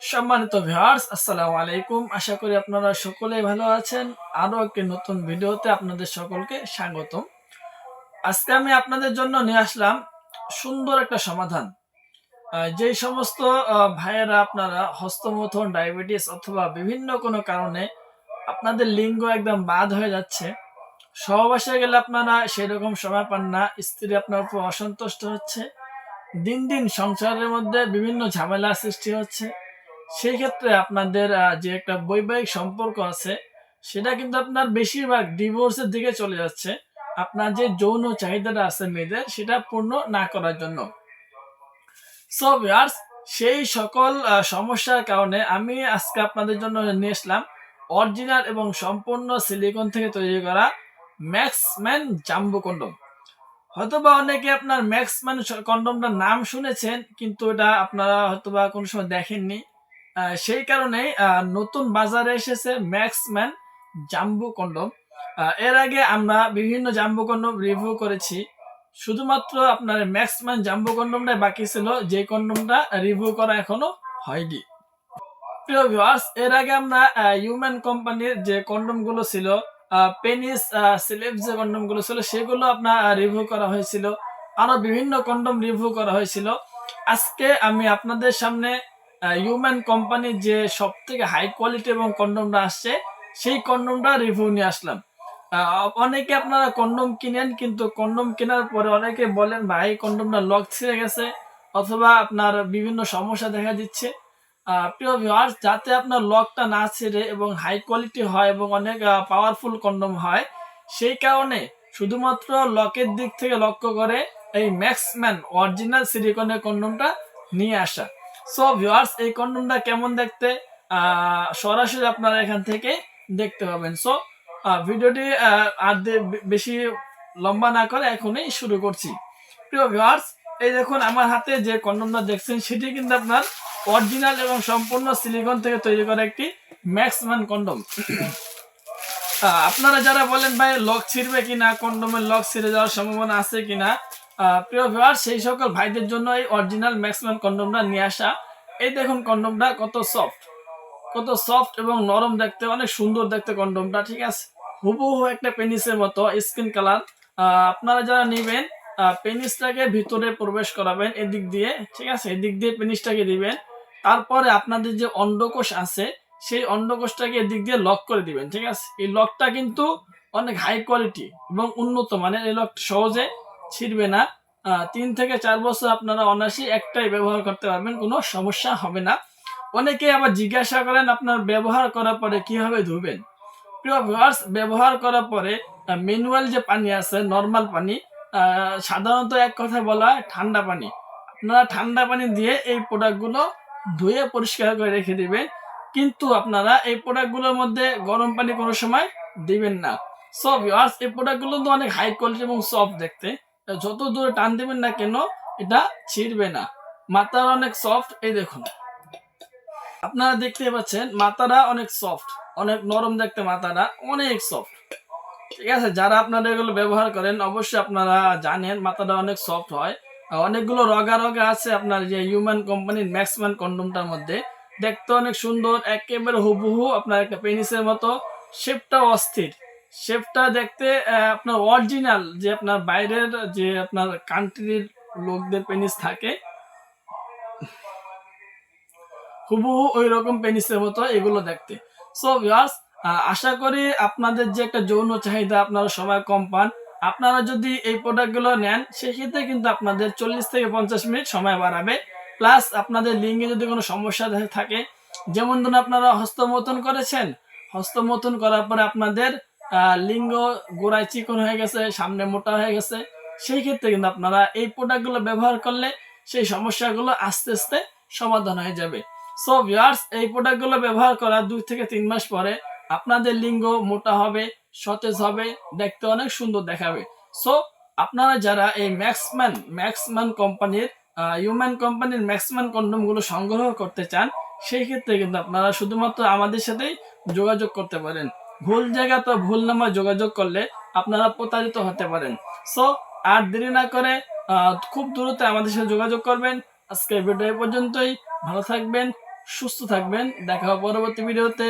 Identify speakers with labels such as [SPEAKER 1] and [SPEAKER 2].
[SPEAKER 1] সম্মানিত ভিউয়ার্স, আসসালামু আলাইকুম। আশা করি আপনারা সকলেই ভালো আছেন। আরো একটি নতুন ভিডিওতে আপনাদের সকলকে স্বাগতম। আজকে আমি আপনাদের জন্য নিয়ে আসলাম সুন্দর একটা সমাধান। যেই সমস্ত ভাইয়েরা আপনারা হস্তমৈথুন, ডায়াবেটিস অথবা বিভিন্ন কোনো কারণে আপনাদের লিঙ্গ একদম বাদ হয়ে যাচ্ছে, সহবাসে গেলে আপনারা সেরকম সময় পান না, স্ত্রী আপনার উপর অসন্তুষ্ট হচ্ছে, দিন দিন সংসারের মধ্যে বিভিন্ন ঝামেলা সৃষ্টি হচ্ছে, সেই ক্ষেত্রে আপনাদের যে একটা বৈবাহিক সম্পর্ক আছে সেটা কিন্তু আপনার বেশিরভাগ ডিভোর্সের দিকে চলে যাচ্ছে, আপনার যে যৌন চাহিদাটা আছে মেয়েদের সেটা পূর্ণ না করার জন্য। সো ভিউয়ার্স, সেই সকল সমস্যার কারণে আমি আজকে আপনাদের জন্য নিয়ে আসলাম অরিজিনাল এবং সম্পূর্ণ সিলিকন থেকে তৈরি করা ম্যাক্সম্যান জাম্বো কন্ডম। হয়তোবা অনেকে আপনার ম্যাক্সম্যান কন্ডমটার নাম শুনেছেন, কিন্তু এটা আপনারা হয়তোবা কোনো সময় দেখেননি। সেই কারণেই নতুন বাজারে এসেছে ম্যাক্সম্যান জাম্বো কন্ডম। এর আগে আমরা বিভিন্ন জাম্বো কন্ডম রিভিউ করেছি, শুধুমাত্র আপনার ম্যাক্সম্যান জাম্বো কন্ডমটাই বাকি ছিল, যে কন্ডমটা রিভিউ করা এখনো হয়নি। প্রিয় ভিউয়ার্স, এর আগে আমরা হিউম্যান কোম্পানির যে কন্ডম গুলো ছিল, পেনিস সিলেপ যে কন্ডম গুলো ছিল সেগুলো আপনার রিভিউ করা হয়েছিল, আরো বিভিন্ন কন্ডম রিভিউ করা হয়েছিল। আজকে আমি আপনাদের সামনে হিউম্যান কোম্পানির যে সব থেকে হাই কোয়ালিটি এবং কন্ডমটা আসছে সেই কন্ডমটা রিভিউ নিয়ে আসলাম। অনেকে আপনারা কন্ডম কিনেন, কিন্তু কন্ডম কেনার পরে অনেকে বলেন ভাই কন্ডমটা লক ছিঁড়ে গেছে অথবা আপনার বিভিন্ন সমস্যা দেখা দিচ্ছে। প্রিয় ভিউয়ার্স, যাতে আপনার লকটা না ছেড়ে এবং হাই কোয়ালিটি হয় এবং অনেক পাওয়ারফুল কন্ডম হয়, সেই কারণে শুধুমাত্র লকের দিক থেকে লক্ষ্য করে এই ম্যাক্সম্যান অরিজিনাল সিলিকনের কন্ডমটা নিয়ে আসা। সো ভিউয়ার্স, এই কন্ডমটা কেমন দেখতে সরাসরি আপনারা এখান থেকে দেখতে পাবেন। সো ভিডিওটি আর বেশি লম্বা না করে এখনই শুরু করছি। প্রিয় ভিউয়ার্স, এই দেখুন আমার হাতে যে কন্ডমটা দেখছেন সেটি কিন্তু আপনার অরিজিনাল এবং সম্পূর্ণ সিলিকন থেকে তৈরি করা একটি ম্যাক্সম্যান কন্ডম। আপনারা যারা বলেন ভাই লক ছিঁড়বে কিনা, কন্ডোমের লক ছিঁড়ে যাওয়ার সম্ভাবনা আছে কিনা, প্রিয় ভিউয়ার, সেই সকল ভাইদের জন্য এই অরিজিনাল ম্যাক্সম্যান কন্ডমটা নিয়ে আসা। এই দেখুন কন্ডমটা কত সফট এবং নরম দেখতে, অনেক সুন্দর দেখতে কন্ডমটা, ঠিক আছে, হুবহু একটা পেনিসের মতো স্কিন কালার। আপনারা যারা নেবেন পেনিসটাকে ভিতরে প্রবেশ করাবেন এদিক দিয়ে, ঠিক আছে, এদিক দিয়ে পেনিসটাকে দিবেন, তারপরে আপনাদের যে অন্ডকোষ আছে সেই অন্ডকোষটাকে এদিক দিয়ে লক করে দিবেন, ঠিক আছে। এই লকটা কিন্তু অনেক হাই কোয়ালিটি এবং উন্নত মানের, এই লকটা সহজে ছিঁড়বে না। 3 থেকে 4 বছর আপনারা অনায়াসে একটাই ব্যবহার করতে পারবেন, কোনো সমস্যা হবে না। অনেকে আবার জিজ্ঞাসা করেন আপনার ব্যবহার করার পরে কিভাবে ধুবেন। প্রিয় ভিউয়ার্স, ব্যবহার করার পরে ম্যানুয়াল যে পানি আছে, নর্মাল পানি, সাধারণত এক কথায় বলা হয় ঠান্ডা পানি, আপনারা ঠান্ডা পানি দিয়ে এই প্রোডাক্টগুলো ধুয়ে পরিষ্কার করে রেখে দিবেন। কিন্তু আপনারা এই প্রোডাক্টগুলোর মধ্যে গরম পানি কোনো সময় দিবেন না। সো ভিউয়ার্স, এই প্রোডাক্টগুলো তো অনেক হাই কোয়ালিটি এবং সফট দেখতে, যত দূরে টান দিবেন না কেন এটা ছিঁড়বে না। মাথার অনেক সফট, এই দেখুন আপনারা দেখতে পাচ্ছেন মাথাটা অনেক সফট, অনেক নরম দেখতে, মাথাটা অনেক সফট, ঠিক আছে। যারা আপনারা এগুলো ব্যবহার করেন অবশ্যই আপনারা জানেন মাথাটা অনেক সফট হয়। অনেকগুলো রগা রগা আছে আপনার যে হিউম্যান কোম্পানির ম্যাক্সম্যান কন্ডমটার মধ্যে, দেখতে অনেক সুন্দর, একেবারে হুবহু আপনার একটা পেনিসের মতো, শেপটাও অস্থির, শেপটা দেখতে আপনার অরিজিনাল, যে আপনার বাইরের যে আপনার কান্ট্রির লোকদের পেনিস থাকে হুবহু ওই রকম পেনিসের মতো এগুলো দেখতে। সো ভিউয়ার্স, আশা করি আপনাদের যে একটা যৌন চাহিদা আপনারা সবাই কম পান, আপনারা যদি এই প্রোডাক্টগুলো নেন সেক্ষেত্রে কিন্তু আপনাদের 40 থেকে 50 মিনিট সময় বাড়াবে। প্লাস আপনাদের লিঙ্গে যদি কোনো সমস্যা থাকে, যেমন ধরুন আপনারা হস্তমৈথুন করেছেন, হস্তমৈথুন করার পরে আপনাদের লিঙ্গ গোড়ায় চিকন হয়ে গেছে, সামনে মোটা হয়ে গেছে, সেই ক্ষেত্রে কিন্তু আপনারা এই প্রোডাক্টগুলো ব্যবহার করলে সেই সমস্যাগুলো আস্তে আস্তে সমাধান হয়ে যাবে। সো ভিউয়ার্স, এই প্রোডাক্টগুলো ব্যবহার করার 2 থেকে 3 মাস পরে আপনাদের লিঙ্গ মোটা হবে, সতেজ হবে, দেখতে অনেক সুন্দর দেখাবে। সো আপনারা যারা এই ম্যাক্সম্যান কোম্পানির হিউম্যান কোম্পানির ম্যাক্সম্যান কন্ডমগুলো সংগ্রহ করতে চান, সেই ক্ষেত্রে কিন্তু আপনারা শুধুমাত্র আমাদের সাথেই যোগাযোগ করতে পারেন। ভুল জায়গা তো ভুল নাম্বার যোগাযোগ করলে আপনারা প্রতারিত হতে পারেন। সো আর দেরি না করে খুব দ্রুত আমাদের সাথে যোগাযোগ করবেন। আজকের ভিডিও এই পর্যন্তই। ভালো থাকবেন, সুস্থ থাকবেন। দেখা হবে পরবর্তী ভিডিওতে।